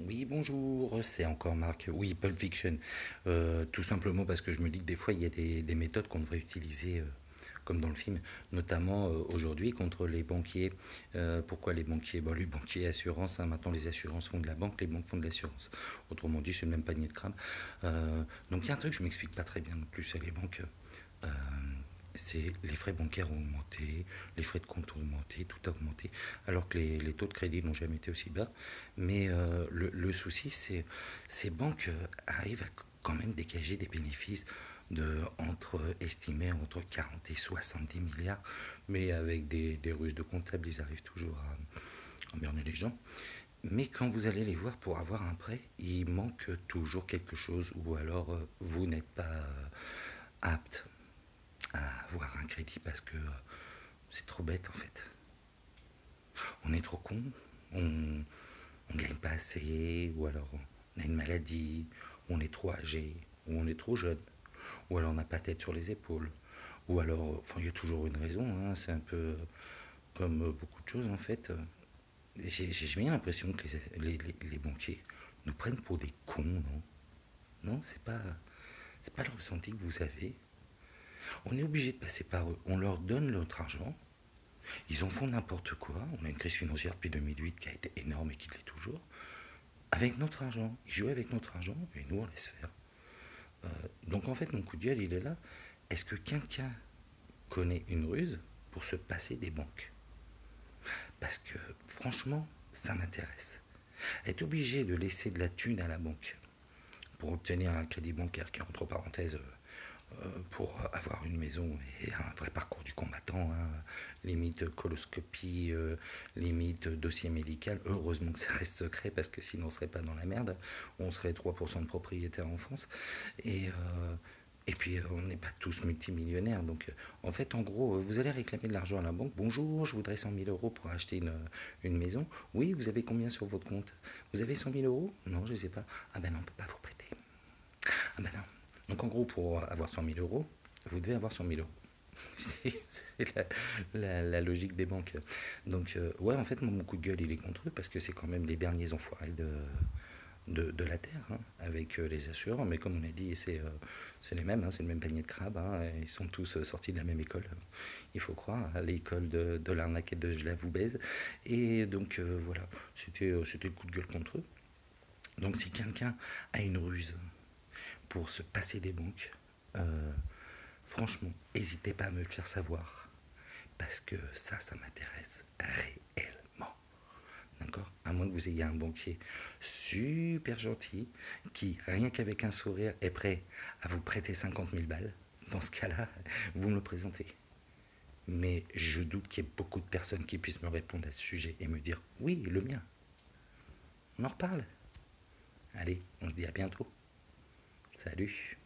Oui, bonjour, c'est encore Marc. Oui, Pulp Fiction. Tout simplement parce que je me dis que des fois, il y a des méthodes qu'on devrait utiliser, comme dans le film, notamment aujourd'hui contre les banquiers. Pourquoi les banquiers? Bon, les banquiers, assurances, hein, maintenant les assurances font de la banque, les banques font de l'assurance. Autrement dit, c'est le même panier de crabes. Donc il y a un truc que je m'explique pas très bien non plus, c'est les banques. Euh, c'est les frais bancaires ont augmenté, les frais de compte ont augmenté, tout a augmenté, alors que les taux de crédit n'ont jamais été aussi bas. Mais le souci, c'est ces banques arrivent à quand même dégager des bénéfices estimés entre 40 et 70 milliards, mais avec des ruses de comptables, ils arrivent toujours à emmerder les gens. Mais quand vous allez les voir pour avoir un prêt, il manque toujours quelque chose, ou alors vous n'êtes pas apte à avoir un crédit parce que c'est trop bête en fait. On est trop con, on gagne pas assez, ou alors on a une maladie, ou on est trop âgé, ou on est trop jeune, ou alors on n'a pas tête sur les épaules, ou alors, enfin il y a toujours une raison, hein, c'est un peu comme beaucoup de choses en fait. J'ai bien l'impression que les banquiers nous prennent pour des cons, non? Non, c'est pas le ressenti que vous avez. On est obligé de passer par eux, on leur donne notre argent. Ils en font n'importe quoi. On a une crise financière depuis 2008 qui a été énorme et qui l'est toujours. Avec notre argent. Ils jouent avec notre argent et nous, on laisse faire. Donc en fait, mon coup de gueule, il est là. Est-ce que quelqu'un connaît une ruse pour se passer des banques? Parce que franchement, ça m'intéresse. Être obligé de laisser de la thune à la banque pour obtenir un crédit bancaire qui, entre parenthèses, pour avoir une maison et un vrai parcours du combattant, hein, limite coloscopie, limite dossier médical. Heureusement que ça reste secret parce que sinon on serait pas dans la merde. On serait 3% de propriétaires en France. Et puis on n'est pas tous multimillionnaires. Donc en fait, en gros, vous allez réclamer de l'argent à la banque. Bonjour, je voudrais 100 000 € pour acheter une maison. Oui, vous avez combien sur votre compte? Vous avez 100 000 €? Non, je ne sais pas. Ah ben non, on ne peut pas vous prêter. Ah ben non. Donc en gros, pour avoir 100 000 €, vous devez avoir 100 000 €. C'est la logique des banques. Donc ouais, en fait, mon coup de gueule, il est contre eux parce que c'est quand même les derniers enfoirés de la Terre, hein, avec les assureurs. Mais comme on a dit, c'est les mêmes, hein, c'est le même panier de crabes. Hein, ils sont tous sortis de la même école, il faut croire, à l'école de l'arnaque et de je la vous baise. Et donc voilà, c'était le coup de gueule contre eux. Donc si quelqu'un a une ruse pour se passer des banques, euh, franchement, n'hésitez pas à me le faire savoir. Parce que ça m'intéresse réellement. D'accord? À moins que vous ayez un banquier super gentil qui, rien qu'avec un sourire, est prêt à vous prêter 50 000 balles. Dans ce cas-là, vous me le présentez. Mais je doute qu'il y ait beaucoup de personnes qui puissent me répondre à ce sujet et me dire oui, le mien. On en reparle. Allez, on se dit à bientôt. Salut.